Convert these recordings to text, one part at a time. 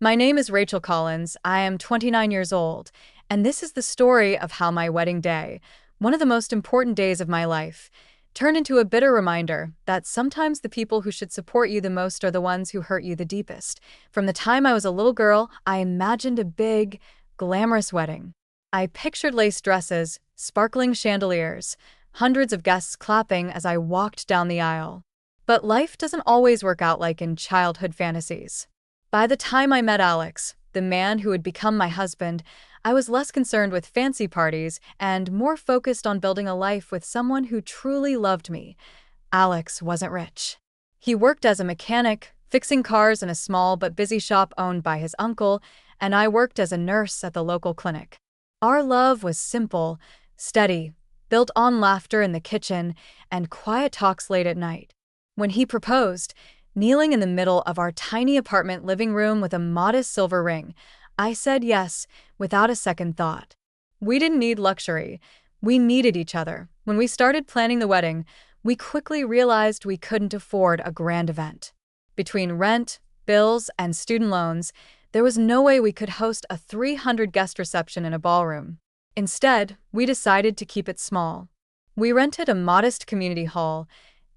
My name is Rachel Collins. I am 29 years old, and this is the story of how my wedding day, one of the most important days of my life, turned into a bitter reminder that sometimes the people who should support you the most are the ones who hurt you the deepest. From the time I was a little girl, I imagined a big, glamorous wedding. I pictured lace dresses, sparkling chandeliers, hundreds of guests clapping as I walked down the aisle. But life doesn't always work out like in childhood fantasies. By the time I met Alex, the man who would become my husband, I was less concerned with fancy parties and more focused on building a life with someone who truly loved me. Alex wasn't rich. He worked as a mechanic, fixing cars in a small but busy shop owned by his uncle, and I worked as a nurse at the local clinic. Our love was simple, steady, built on laughter in the kitchen and quiet talks late at night. When he proposed, kneeling in the middle of our tiny apartment living room with a modest silver ring, I said yes without a second thought. We didn't need luxury. We needed each other. When we started planning the wedding, we quickly realized we couldn't afford a grand event. Between rent, bills, and student loans, there was no way we could host a 300-guest reception in a ballroom. Instead, we decided to keep it small. We rented a modest community hall,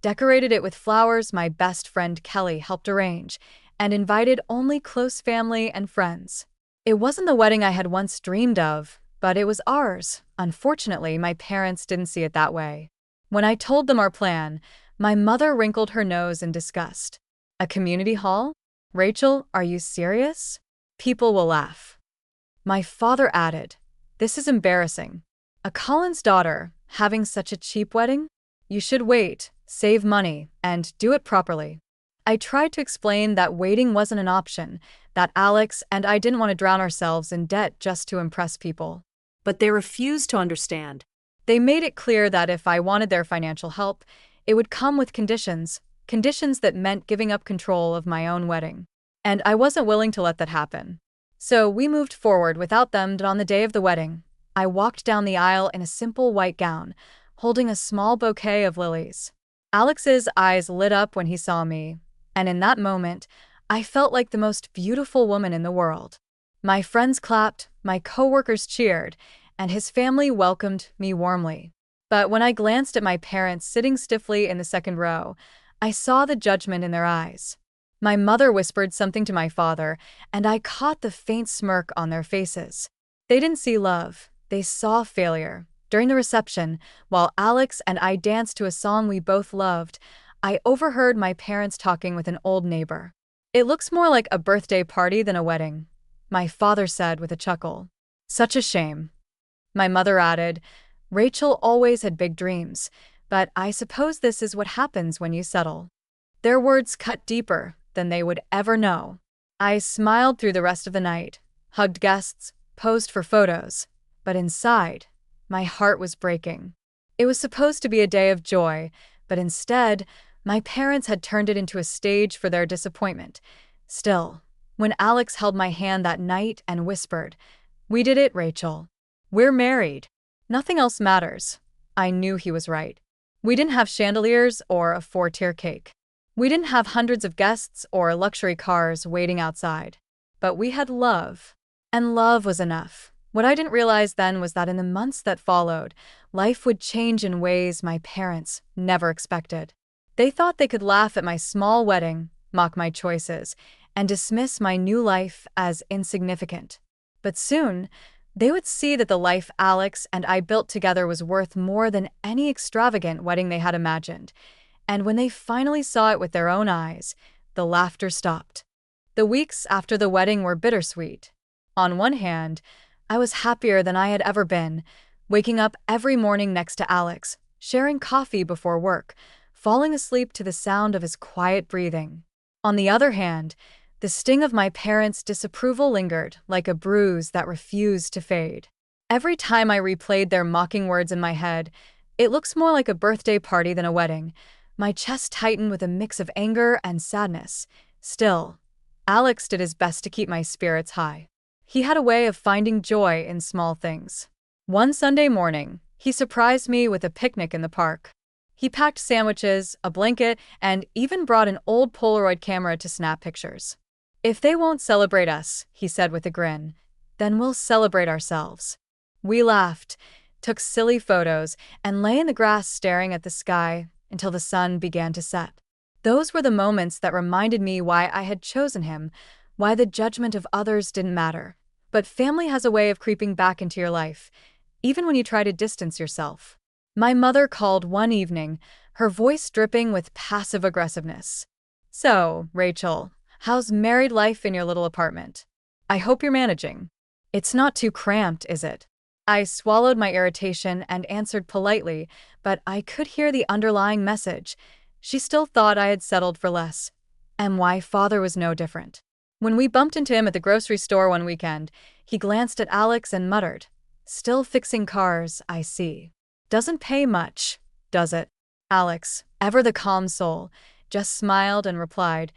decorated it with flowers my best friend Kelly helped arrange, and invited only close family and friends. It wasn't the wedding I had once dreamed of, but it was ours. Unfortunately, my parents didn't see it that way. When I told them our plan, my mother wrinkled her nose in disgust. A community hall? Rachel, are you serious? People will laugh. My father added, "This is embarrassing. A Collins daughter, having such a cheap wedding? You should wait, save money, and do it properly." I tried to explain that waiting wasn't an option, that Alex and I didn't want to drown ourselves in debt just to impress people. But they refused to understand. They made it clear that if I wanted their financial help, it would come with conditions that meant giving up control of my own wedding. And I wasn't willing to let that happen. So we moved forward without them, and on the day of the wedding, I walked down the aisle in a simple white gown, holding a small bouquet of lilies. Alex's eyes lit up when he saw me, and in that moment, I felt like the most beautiful woman in the world. My friends clapped, my coworkers cheered, and his family welcomed me warmly. But when I glanced at my parents sitting stiffly in the second row, I saw the judgment in their eyes. My mother whispered something to my father, and I caught the faint smirk on their faces. They didn't see love, they saw failure. During the reception, while Alex and I danced to a song we both loved, I overheard my parents talking with an old neighbor. "It looks more like a birthday party than a wedding," my father said with a chuckle. "Such a shame." My mother added, "Rachel always had big dreams, but I suppose this is what happens when you settle." Their words cut deeper than they would ever know. I smiled through the rest of the night, hugged guests, posed for photos, but inside, my heart was breaking. It was supposed to be a day of joy, but instead, my parents had turned it into a stage for their disappointment. Still, when Alex held my hand that night and whispered, "We did it, Rachel. We're married. Nothing else matters," I knew he was right. We didn't have chandeliers or a 4-tier cake. We didn't have hundreds of guests or luxury cars waiting outside. But we had love. And love was enough. What I didn't realize then was that in the months that followed, life would change in ways my parents never expected. They thought they could laugh at my small wedding, mock my choices, and dismiss my new life as insignificant. But soon, they would see that the life Alex and I built together was worth more than any extravagant wedding they had imagined. And when they finally saw it with their own eyes, the laughter stopped. The weeks after the wedding were bittersweet. On one hand, I was happier than I had ever been, waking up every morning next to Alex, sharing coffee before work, falling asleep to the sound of his quiet breathing. On the other hand, the sting of my parents' disapproval lingered like a bruise that refused to fade. Every time I replayed their mocking words in my head, "It looks more like a birthday party than a wedding," my chest tightened with a mix of anger and sadness. Still, Alex did his best to keep my spirits high. He had a way of finding joy in small things. One Sunday morning, he surprised me with a picnic in the park. He packed sandwiches, a blanket, and even brought an old Polaroid camera to snap pictures. If they won't celebrate us, he said with a grin, then we'll celebrate ourselves. We laughed, took silly photos, and lay in the grass staring at the sky until the sun began to set. Those were the moments that reminded me why I had chosen him, why the judgment of others didn't matter. But family has a way of creeping back into your life, even when you try to distance yourself. My mother called one evening, her voice dripping with passive aggressiveness. So, Rachel, how's married life in your little apartment? I hope you're managing. It's not too cramped, is it? I swallowed my irritation and answered politely, but I could hear the underlying message. She still thought I had settled for less. And why father was no different. When we bumped into him at the grocery store one weekend, he glanced at Alex and muttered, "Still fixing cars, I see. Doesn't pay much, does it?" Alex, ever the calm soul, just smiled and replied,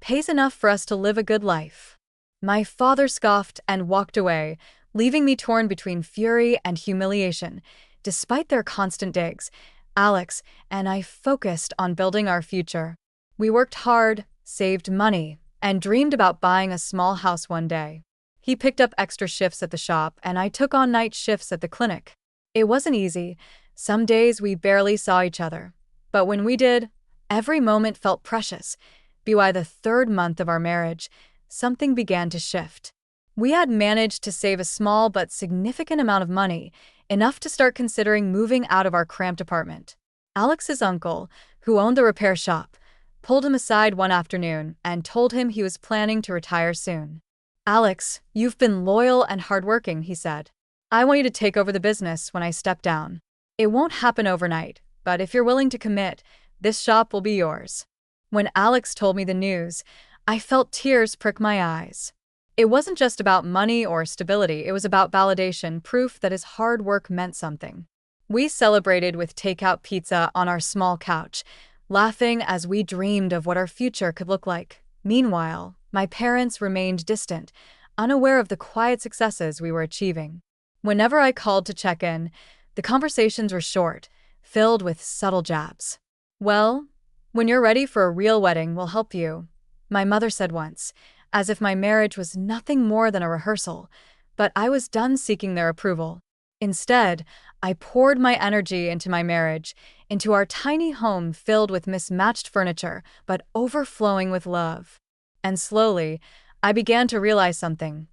"Pays enough for us to live a good life." My father scoffed and walked away, leaving me torn between fury and humiliation. Despite their constant digs, Alex and I focused on building our future. We worked hard, saved money, and dreamed about buying a small house one day. He picked up extra shifts at the shop, and I took on night shifts at the clinic. It wasn't easy. Some days we barely saw each other. But when we did, every moment felt precious. By the third month of our marriage, something began to shift. We had managed to save a small but significant amount of money, enough to start considering moving out of our cramped apartment. Alex's uncle, who owned the repair shop, pulled him aside one afternoon and told him he was planning to retire soon. "Alex, you've been loyal and hardworking," he said. "I want you to take over the business when I step down. It won't happen overnight, but if you're willing to commit, this shop will be yours." When Alex told me the news, I felt tears prick my eyes. It wasn't just about money or stability, it was about validation, proof that his hard work meant something. We celebrated with takeout pizza on our small couch, laughing as we dreamed of what our future could look like. Meanwhile, my parents remained distant, unaware of the quiet successes we were achieving. Whenever I called to check in, the conversations were short, filled with subtle jabs. "Well, when you're ready for a real wedding, we'll help you," my mother said once, as if my marriage was nothing more than a rehearsal, but I was done seeking their approval. Instead, I poured my energy into my marriage, into our tiny home filled with mismatched furniture, but overflowing with love. And slowly, I began to realize something.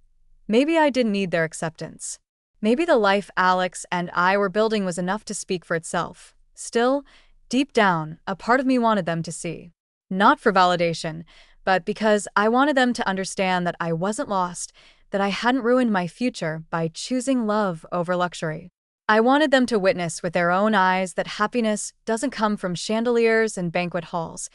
Maybe I didn't need their acceptance. Maybe the life Alex and I were building was enough to speak for itself. Still, deep down, a part of me wanted them to see. Not for validation, but because I wanted them to understand that I wasn't lost, that I hadn't ruined my future by choosing love over luxury. I wanted them to witness with their own eyes that happiness doesn't come from chandeliers and banquet halls.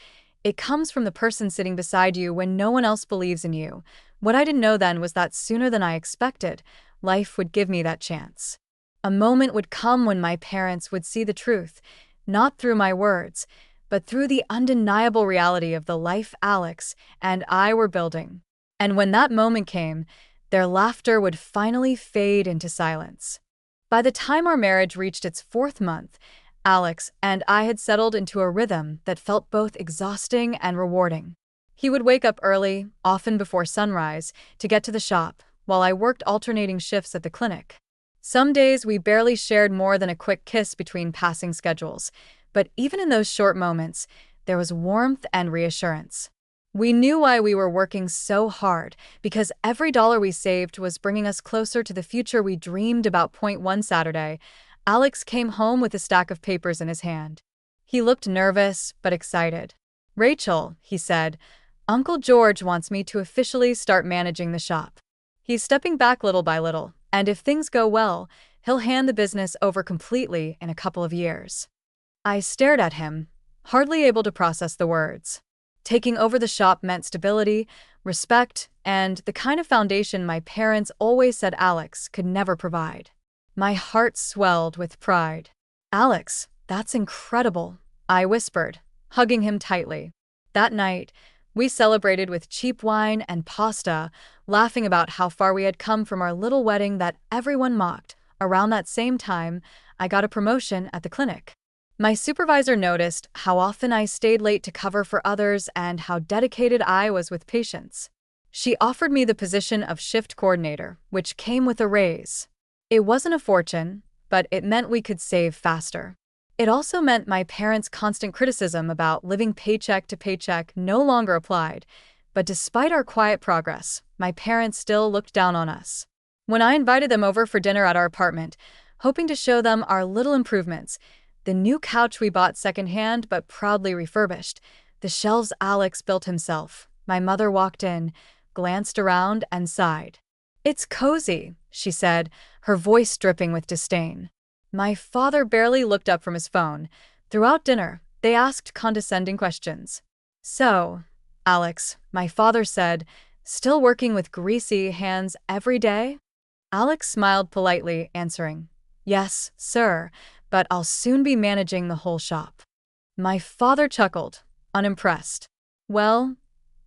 It comes from the person sitting beside you when no one else believes in you. What I didn't know then was that sooner than I expected, life would give me that chance. A moment would come when my parents would see the truth, not through my words, but through the undeniable reality of the life Alex and I were building. And when that moment came, their laughter would finally fade into silence. By the time our marriage reached its 4th month, Alex and I had settled into a rhythm that felt both exhausting and rewarding. He would wake up early, often before sunrise, to get to the shop, while I worked alternating shifts at the clinic. Some days we barely shared more than a quick kiss between passing schedules, but even in those short moments, there was warmth and reassurance. We knew why we were working so hard, because every dollar we saved was bringing us closer to the future we dreamed about. One Saturday, Alex came home with a stack of papers in his hand. He looked nervous, but excited. "Rachel," he said, "Uncle George wants me to officially start managing the shop. He's stepping back little by little, and if things go well, he'll hand the business over completely in a couple of years." I stared at him, hardly able to process the words. Taking over the shop meant stability, respect, and the kind of foundation my parents always said Alex could never provide. My heart swelled with pride. "Alex, that's incredible," I whispered, hugging him tightly. That night, we celebrated with cheap wine and pasta, laughing about how far we had come from our little wedding that everyone mocked. Around that same time, I got a promotion at the clinic. My supervisor noticed how often I stayed late to cover for others and how dedicated I was with patients. She offered me the position of shift coordinator, which came with a raise. It wasn't a fortune, but it meant we could save faster. It also meant my parents' constant criticism about living paycheck to paycheck no longer applied, but despite our quiet progress, my parents still looked down on us. When I invited them over for dinner at our apartment, hoping to show them our little improvements, the new couch we bought secondhand but proudly refurbished, the shelves Alex built himself, my mother walked in, glanced around, and sighed. "It's cozy," she said, her voice dripping with disdain. My father barely looked up from his phone. Throughout dinner, they asked condescending questions. "So, Alex," my father said, "still working with greasy hands every day?" Alex smiled politely, answering, "Yes, sir, but I'll soon be managing the whole shop." My father chuckled, unimpressed. "Well,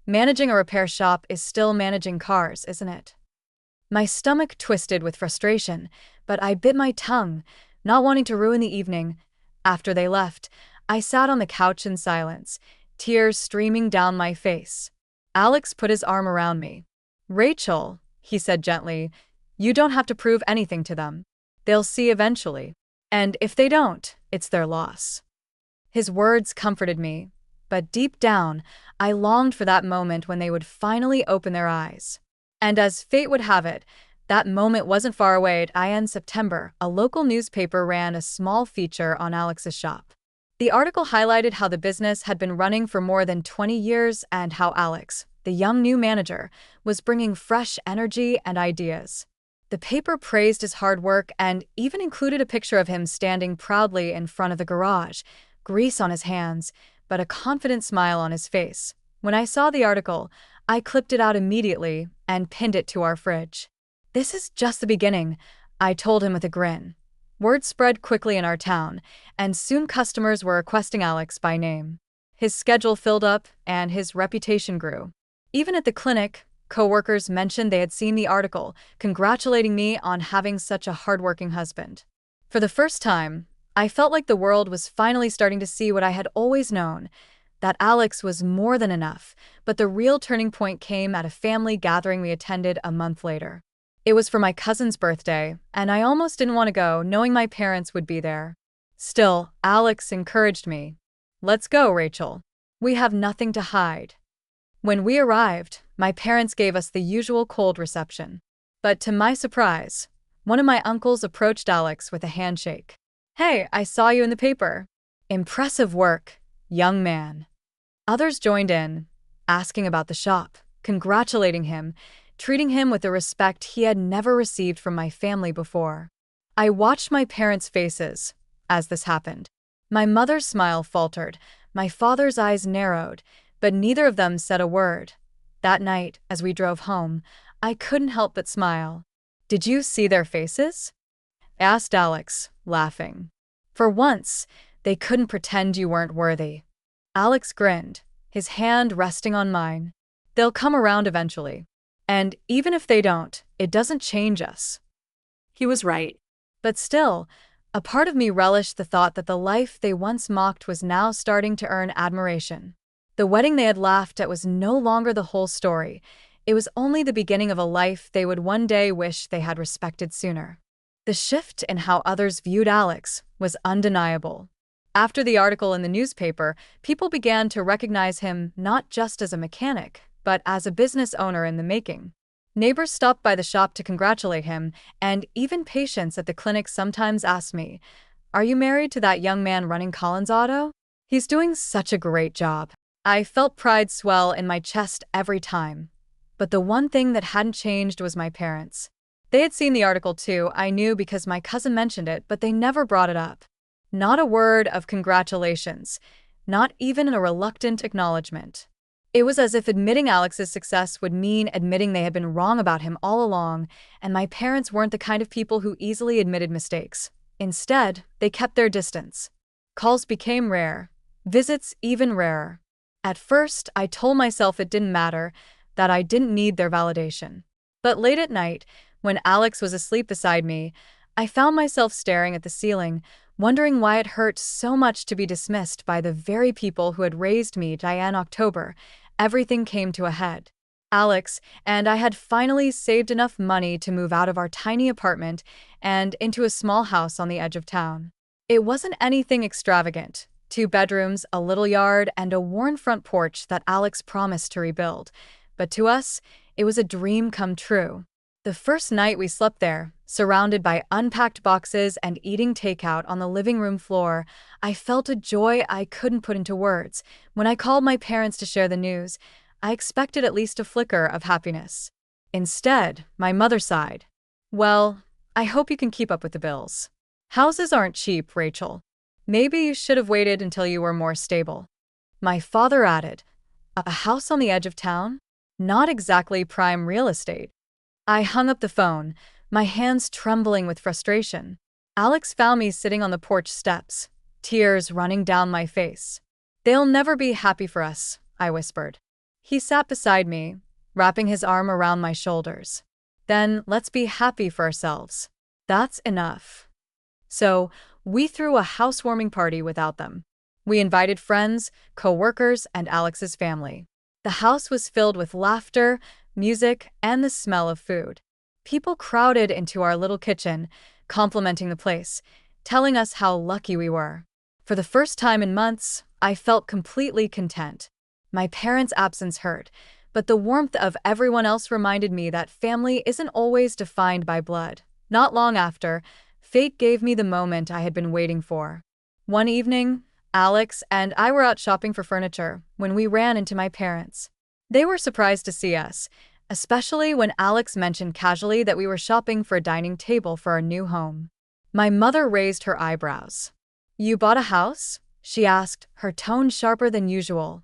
managing a repair shop is still managing cars, isn't it?" My stomach twisted with frustration, but I bit my tongue, not wanting to ruin the evening. After they left, I sat on the couch in silence, tears streaming down my face. Alex put his arm around me. "Rachel," he said gently, "you don't have to prove anything to them. They'll see eventually. And if they don't, it's their loss." His words comforted me, but deep down, I longed for that moment when they would finally open their eyes. And as fate would have it, that moment wasn't far away. In September, a local newspaper ran a small feature on Alex's shop. The article highlighted how the business had been running for more than 20 years and how Alex, the young new manager, was bringing fresh energy and ideas. The paper praised his hard work and even included a picture of him standing proudly in front of the garage, grease on his hands, but a confident smile on his face. When I saw the article, I clipped it out immediately and pinned it to our fridge. "This is just the beginning," I told him with a grin. Word spread quickly in our town, and soon customers were requesting Alex by name. His schedule filled up, and his reputation grew. Even at the clinic, coworkers mentioned they had seen the article, congratulating me on having such a hardworking husband. For the first time, I felt like the world was finally starting to see what I had always known, that Alex was more than enough, but the real turning point came at a family gathering we attended a month later. It was for my cousin's birthday, and I almost didn't want to go, knowing my parents would be there. Still, Alex encouraged me. "Let's go, Rachel. We have nothing to hide." When we arrived, my parents gave us the usual cold reception. But to my surprise, one of my uncles approached Alex with a handshake. "Hey, I saw you in the paper. Impressive work, young man." Others joined in, asking about the shop, congratulating him, treating him with a respect he had never received from my family before. I watched my parents' faces as this happened. My mother's smile faltered, my father's eyes narrowed, but neither of them said a word. That night, as we drove home, I couldn't help but smile. "Did you see their faces?" asked Alex, laughing. "For once, they couldn't pretend you weren't worthy." Alex grinned, his hand resting on mine. "They'll come around eventually. And even if they don't, it doesn't change us." He was right. But still, a part of me relished the thought that the life they once mocked was now starting to earn admiration. The wedding they had laughed at was no longer the whole story. It was only the beginning of a life they would one day wish they had respected sooner. The shift in how others viewed Alex was undeniable. After the article in the newspaper, people began to recognize him not just as a mechanic, but as a business owner in the making. Neighbors stopped by the shop to congratulate him, and even patients at the clinic sometimes asked me, "Are you married to that young man running Collins Auto? He's doing such a great job." I felt pride swell in my chest every time. But the one thing that hadn't changed was my parents. They had seen the article too, I knew because my cousin mentioned it, but they never brought it up. Not a word of congratulations, not even a reluctant acknowledgement. It was as if admitting Alex's success would mean admitting they had been wrong about him all along, and my parents weren't the kind of people who easily admitted mistakes. Instead, they kept their distance. Calls became rare, visits even rarer. At first, I told myself it didn't matter, that I didn't need their validation. But late at night, when Alex was asleep beside me, I found myself staring at the ceiling, wondering why it hurt so much to be dismissed by the very people who had raised me. In October, everything came to a head. Alex, and I had finally saved enough money to move out of our tiny apartment and into a small house on the edge of town. It wasn't anything extravagant. 2 bedrooms, a little yard, and a worn front porch that Alex promised to rebuild. But to us, it was a dream come true. The first night we slept there, surrounded by unpacked boxes and eating takeout on the living room floor, I felt a joy I couldn't put into words. When I called my parents to share the news, I expected at least a flicker of happiness. Instead, my mother sighed. "Well, I hope you can keep up with the bills. Houses aren't cheap, Rachel. Maybe you should have waited until you were more stable." My father added, "A house on the edge of town? Not exactly prime real estate." I hung up the phone, my hands trembling with frustration. Alex found me sitting on the porch steps, tears running down my face. "They'll never be happy for us," I whispered. He sat beside me, wrapping his arm around my shoulders. "Then let's be happy for ourselves. That's enough." So, we threw a housewarming party without them. We invited friends, co-workers, and Alex's family. The house was filled with laughter, music, and the smell of food. People crowded into our little kitchen, complimenting the place, telling us how lucky we were. For the first time in months, I felt completely content. My parents' absence hurt, but the warmth of everyone else reminded me that family isn't always defined by blood. Not long after, fate gave me the moment I had been waiting for. One evening, Alex and I were out shopping for furniture when we ran into my parents. They were surprised to see us, especially when Alex mentioned casually that we were shopping for a dining table for our new home. My mother raised her eyebrows. "You bought a house?" she asked, her tone sharper than usual.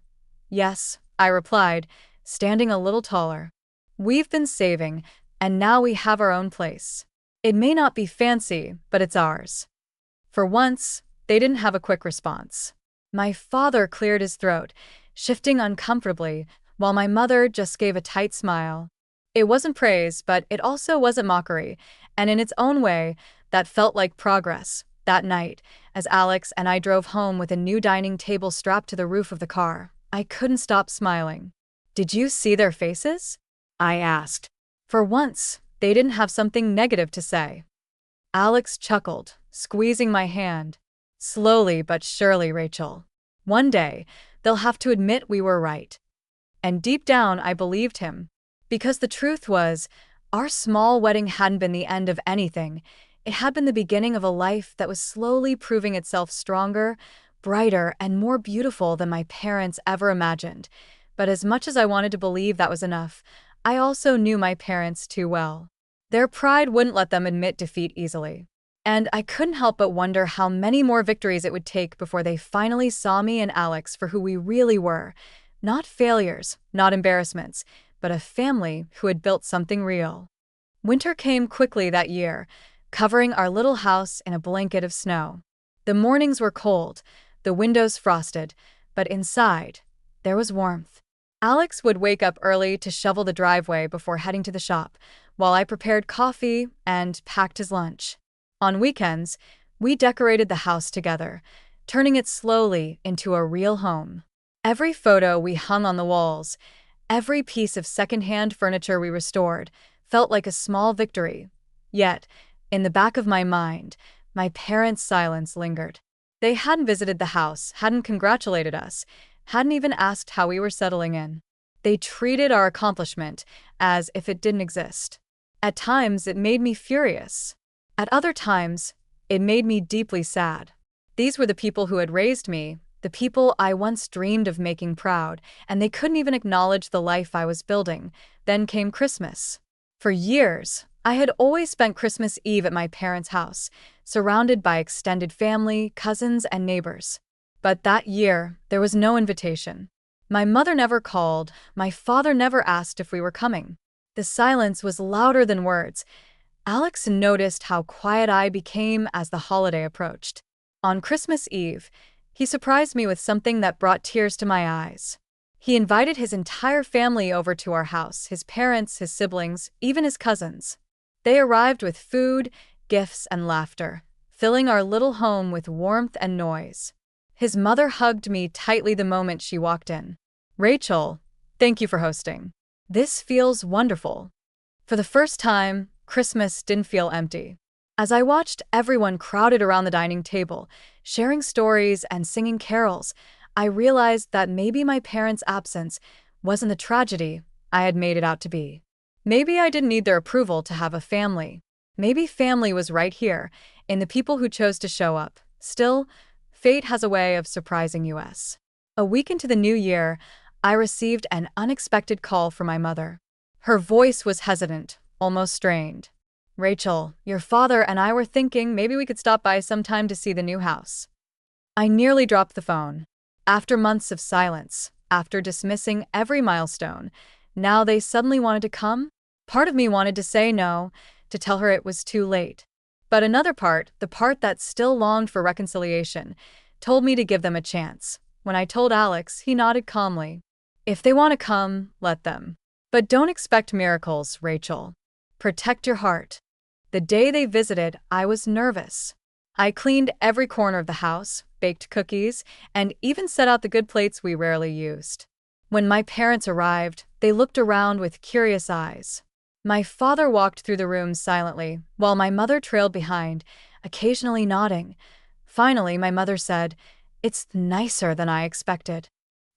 "Yes," I replied, standing a little taller. "We've been saving, and now we have our own place. It may not be fancy, but it's ours." For once, they didn't have a quick response. My father cleared his throat, shifting uncomfortably, while my mother just gave a tight smile. It wasn't praise, but it also wasn't mockery, and in its own way, that felt like progress. That night, as Alex and I drove home with a new dining table strapped to the roof of the car, I couldn't stop smiling. "Did you see their faces?" I asked. For once, they didn't have something negative to say. Alex chuckled, squeezing my hand. "Slowly but surely, Rachel. One day, they'll have to admit we were right." And deep down, I believed him. Because the truth was, our small wedding hadn't been the end of anything. It had been the beginning of a life that was slowly proving itself stronger, brighter, and more beautiful than my parents ever imagined. But as much as I wanted to believe that was enough, I also knew my parents too well. Their pride wouldn't let them admit defeat easily. And I couldn't help but wonder how many more victories it would take before they finally saw me and Alex for who we really were. Not failures, not embarrassments, but a family who had built something real. Winter came quickly that year, covering our little house in a blanket of snow. The mornings were cold, the windows frosted, but inside, there was warmth. Alex would wake up early to shovel the driveway before heading to the shop, while I prepared coffee and packed his lunch. On weekends, we decorated the house together, turning it slowly into a real home. Every photo we hung on the walls, every piece of secondhand furniture we restored, felt like a small victory. Yet, in the back of my mind, my parents' silence lingered. They hadn't visited the house, hadn't congratulated us, hadn't even asked how we were settling in. They treated our accomplishment as if it didn't exist. At times, it made me furious. At other times, it made me deeply sad. These were the people who had raised me, the people I once dreamed of making proud, and they couldn't even acknowledge the life I was building. Then came Christmas. For years, I had always spent Christmas Eve at my parents' house, surrounded by extended family, cousins, and neighbors. But that year, there was no invitation. My mother never called, my father never asked if we were coming. The silence was louder than words. Alex noticed how quiet I became as the holiday approached. On Christmas Eve, he surprised me with something that brought tears to my eyes. He invited his entire family over to our house, his parents, his siblings, even his cousins. They arrived with food, gifts, and laughter, filling our little home with warmth and noise. His mother hugged me tightly the moment she walked in. "Rachel, thank you for hosting. This feels wonderful. For the first time, Christmas didn't feel empty. As I watched everyone crowded around the dining table, sharing stories and singing carols, I realized that maybe my parents' absence wasn't the tragedy I had made it out to be. Maybe I didn't need their approval to have a family. Maybe family was right here, in the people who chose to show up. Still, fate has a way of surprising us. A week into the new year, I received an unexpected call from my mother. Her voice was hesitant, almost strained. "Rachel, your father and I were thinking maybe we could stop by sometime to see the new house." I nearly dropped the phone. After months of silence, after dismissing every milestone, now they suddenly wanted to come? Part of me wanted to say no, to tell her it was too late. But another part, the part that still longed for reconciliation, told me to give them a chance. When I told Alex, he nodded calmly. "If they want to come, let them. But don't expect miracles, Rachel. Protect your heart." The day they visited, I was nervous. I cleaned every corner of the house, baked cookies, and even set out the good plates we rarely used. When my parents arrived, they looked around with curious eyes. My father walked through the room silently, while my mother trailed behind, occasionally nodding. Finally, my mother said, "It's nicer than I expected."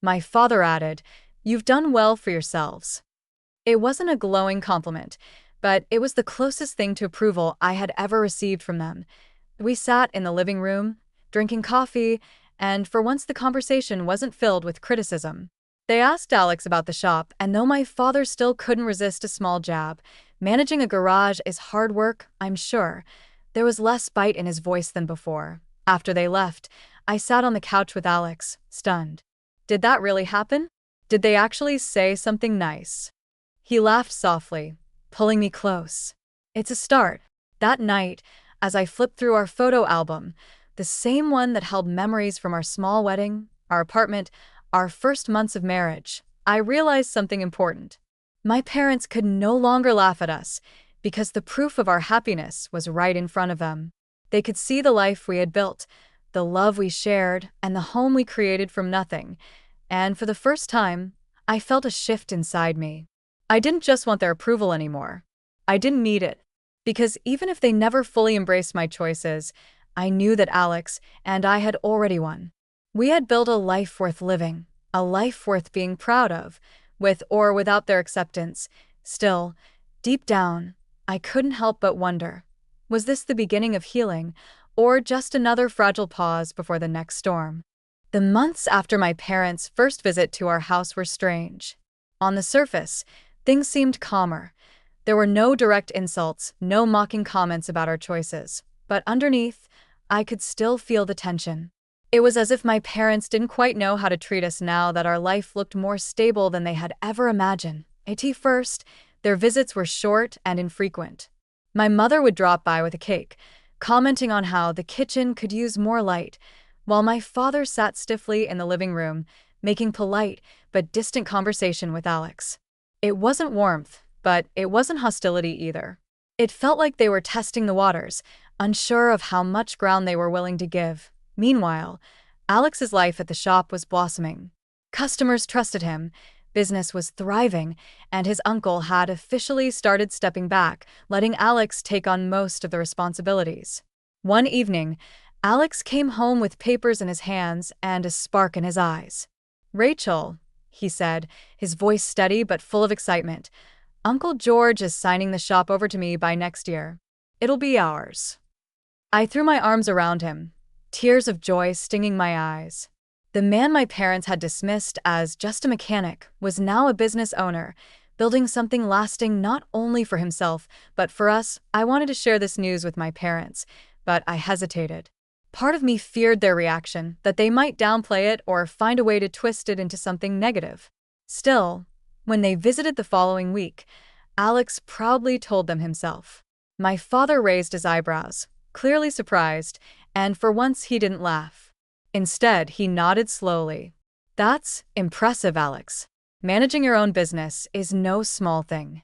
My father added, "You've done well for yourselves." It wasn't a glowing compliment, but it was the closest thing to approval I had ever received from them. We sat in the living room, drinking coffee, and for once the conversation wasn't filled with criticism. They asked Alex about the shop, and though my father still couldn't resist a small jab, managing a garage is hard work, I'm sure, there was less bite in his voice than before. After they left, I sat on the couch with Alex, stunned. Did that really happen? Did they actually say something nice? He laughed softly, pulling me close. It's a start. That night, as I flipped through our photo album, the same one that held memories from our small wedding, our apartment, our first months of marriage, I realized something important. My parents could no longer laugh at us because the proof of our happiness was right in front of them. They could see the life we had built, the love we shared, and the home we created from nothing. And for the first time, I felt a shift inside me. I didn't just want their approval anymore. I didn't need it. Because even if they never fully embraced my choices, I knew that Alex and I had already won. We had built a life worth living, a life worth being proud of, with or without their acceptance. Still, deep down, I couldn't help but wonder, was this the beginning of healing, or just another fragile pause before the next storm? The months after my parents' first visit to our house were strange. On the surface, things seemed calmer. There were no direct insults, no mocking comments about our choices. But underneath, I could still feel the tension. It was as if my parents didn't quite know how to treat us now that our life looked more stable than they had ever imagined. At first, their visits were short and infrequent. My mother would drop by with a cake, commenting on how the kitchen could use more light, while my father sat stiffly in the living room, making polite but distant conversation with Alex. It wasn't warmth, but it wasn't hostility either. It felt like they were testing the waters, unsure of how much ground they were willing to give. Meanwhile, Alex's life at the shop was blossoming. Customers trusted him, business was thriving, and his uncle had officially started stepping back, letting Alex take on most of the responsibilities. One evening, Alex came home with papers in his hands and a spark in his eyes. "Rachel," he said, his voice steady but full of excitement, "Uncle George is signing the shop over to me by next year. It'll be ours." I threw my arms around him, tears of joy stinging my eyes. The man my parents had dismissed as just a mechanic was now a business owner, building something lasting not only for himself, but for us. I wanted to share this news with my parents, but I hesitated. Part of me feared their reaction, that they might downplay it or find a way to twist it into something negative. Still, when they visited the following week, Alex proudly told them himself. My father raised his eyebrows, clearly surprised, and for once he didn't laugh. Instead, he nodded slowly. "That's impressive, Alex. Managing your own business is no small thing."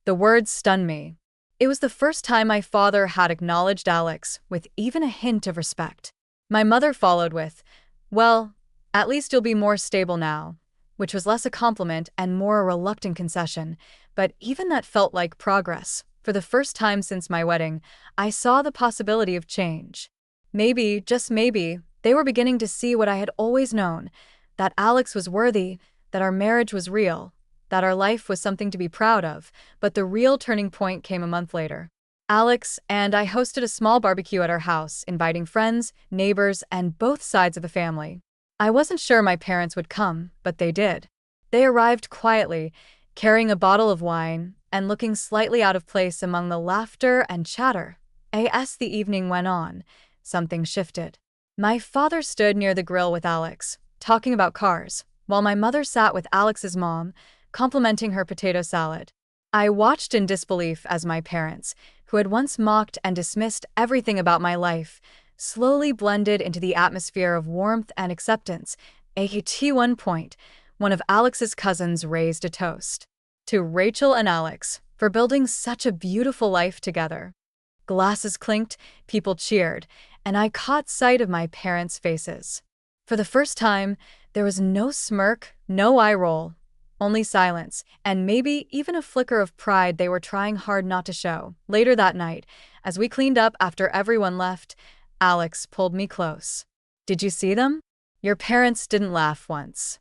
The words stunned me. It was the first time my father had acknowledged Alex with even a hint of respect. My mother followed with, "Well, at least you'll be more stable now. which was less a compliment and more a reluctant concession, but even that felt like progress. For the first time since my wedding, I saw the possibility of change. Maybe, just maybe, they were beginning to see what I had always known, that Alex was worthy, that our marriage was real, that our life was something to be proud of. But the real turning point came a month later. Alex and I hosted a small barbecue at our house, inviting friends, neighbors, and both sides of the family. I wasn't sure my parents would come, but they did. They arrived quietly, carrying a bottle of wine and looking slightly out of place among the laughter and chatter. As the evening went on, something shifted. My father stood near the grill with Alex, talking about cars, while my mother sat with Alex's mom, complimenting her potato salad. I watched in disbelief as my parents, who had once mocked and dismissed everything about my life, slowly blended into the atmosphere of warmth and acceptance. At one point, one of Alex's cousins raised a toast to Rachel and Alex for building such a beautiful life together. Glasses clinked, people cheered, and I caught sight of my parents' faces. For the first time, there was no smirk, no eye roll, only silence, and maybe even a flicker of pride they were trying hard not to show. Later that night, as we cleaned up after everyone left, Alex pulled me close. "Did you see them? Your parents didn't laugh once."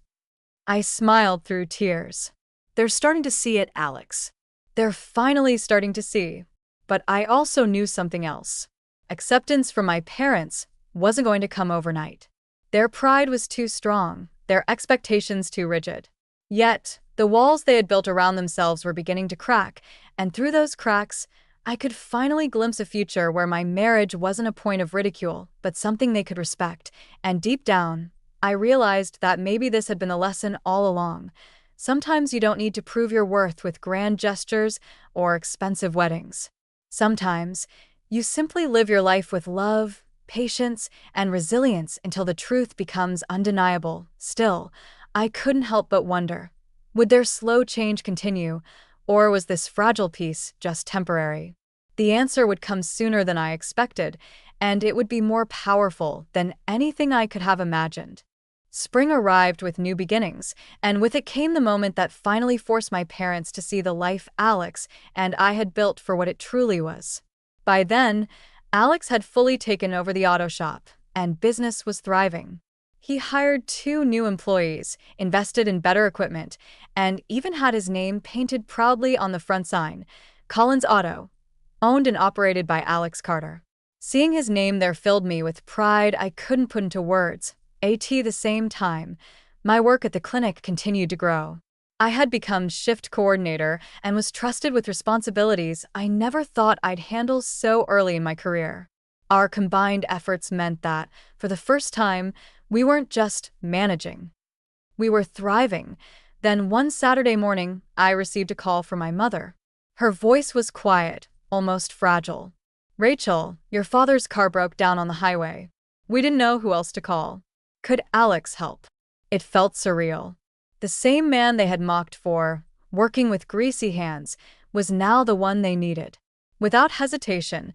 I smiled through tears. They're starting to see it, Alex. They're finally starting to see. But I also knew something else. Acceptance from my parents wasn't going to come overnight. Their pride was too strong, their expectations too rigid. Yet, the walls they had built around themselves were beginning to crack, and through those cracks, I could finally glimpse a future where my marriage wasn't a point of ridicule, but something they could respect. And deep down, I realized that maybe this had been the lesson all along. Sometimes you don't need to prove your worth with grand gestures or expensive weddings. Sometimes, you simply live your life with love, patience, and resilience until the truth becomes undeniable. Still, I couldn't help but wonder, would their slow change continue, or was this fragile peace just temporary? The answer would come sooner than I expected, and it would be more powerful than anything I could have imagined. Spring arrived with new beginnings, and with it came the moment that finally forced my parents to see the life Alex and I had built for what it truly was. By then, Alex had fully taken over the auto shop, and business was thriving. He hired 2 new employees, invested in better equipment, and even had his name painted proudly on the front sign, Collins Auto, owned and operated by Alex Carter. Seeing his name there filled me with pride I couldn't put into words. At the same time, my work at the clinic continued to grow. I had become shift coordinator and was trusted with responsibilities I never thought I'd handle so early in my career. Our combined efforts meant that, for the first time, we weren't just managing. We were thriving. Then one Saturday morning, I received a call from my mother. Her voice was quiet, almost fragile. "Rachel, your father's car broke down on the highway. We didn't know who else to call. Could Alex help?" It felt surreal. The same man they had mocked for, working with greasy hands, was now the one they needed. Without hesitation,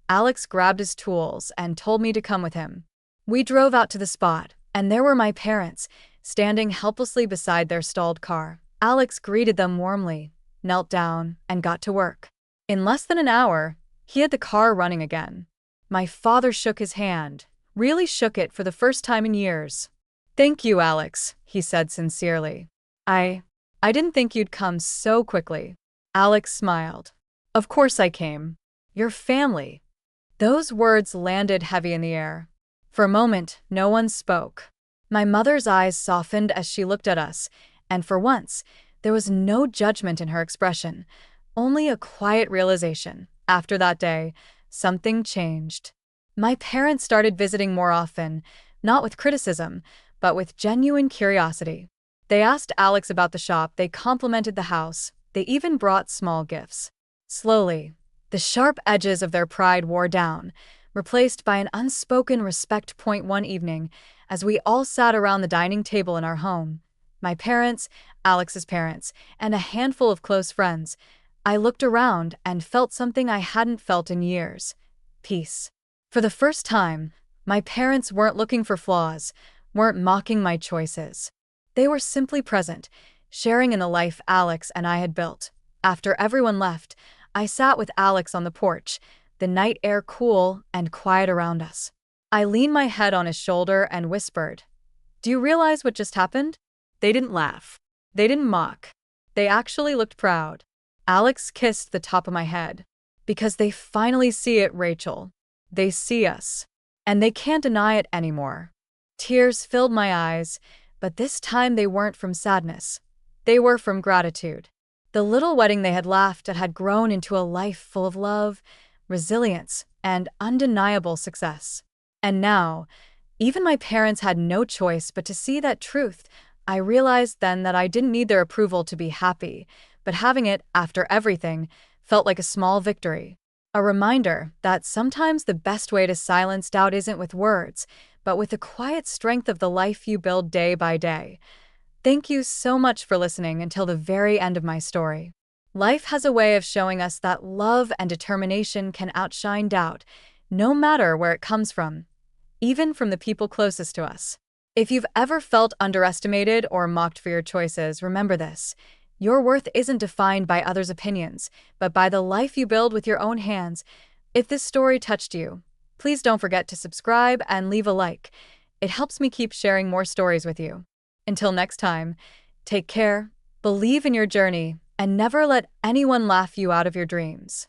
Alex grabbed his tools and told me to come with him. We drove out to the spot, and there were my parents, standing helplessly beside their stalled car. Alex greeted them warmly, knelt down, and got to work. In less than an hour, he had the car running again. My father shook his hand, really shook it for the first time in years. "Thank you, Alex," he said sincerely. I didn't think you'd come so quickly." Alex smiled. "Of course I came. Your family." Those words landed heavy in the air. For a moment, no one spoke. My mother's eyes softened as she looked at us, and for once, there was no judgment in her expression, only a quiet realization. After that day, something changed. My parents started visiting more often, not with criticism, but with genuine curiosity. They asked Alex about the shop, they complimented the house, they even brought small gifts. Slowly, the sharp edges of their pride wore down, replaced by an unspoken respect. One evening, as we all sat around the dining table in our home, my parents, Alex's parents, and a handful of close friends, I looked around and felt something I hadn't felt in years: peace. For the first time, my parents weren't looking for flaws, weren't mocking my choices. They were simply present, sharing in the life Alex and I had built. After everyone left, I sat with Alex on the porch, the night air cool and quiet around us. I leaned my head on his shoulder and whispered, "Do you realize what just happened?" They didn't laugh. They didn't mock. They actually looked proud. Alex kissed the top of my head. "Because they finally see it, Rachel. They see us. And they can't deny it anymore." Tears filled my eyes, but this time they weren't from sadness. They were from gratitude. The little wedding they had laughed at had grown into a life full of love, resilience, and undeniable success. And now, even my parents had no choice but to see that truth. I realized then that I didn't need their approval to be happy, but having it, after everything, felt like a small victory. A reminder that sometimes the best way to silence doubt isn't with words, but with the quiet strength of the life you build day by day. Thank you so much for listening until the very end of my story. Life has a way of showing us that love and determination can outshine doubt, no matter where it comes from, even from the people closest to us. If you've ever felt underestimated or mocked for your choices, remember this. Your worth isn't defined by others' opinions, but by the life you build with your own hands. If this story touched you, please don't forget to subscribe and leave a like. It helps me keep sharing more stories with you. Until next time, take care, believe in your journey, and never let anyone laugh you out of your dreams.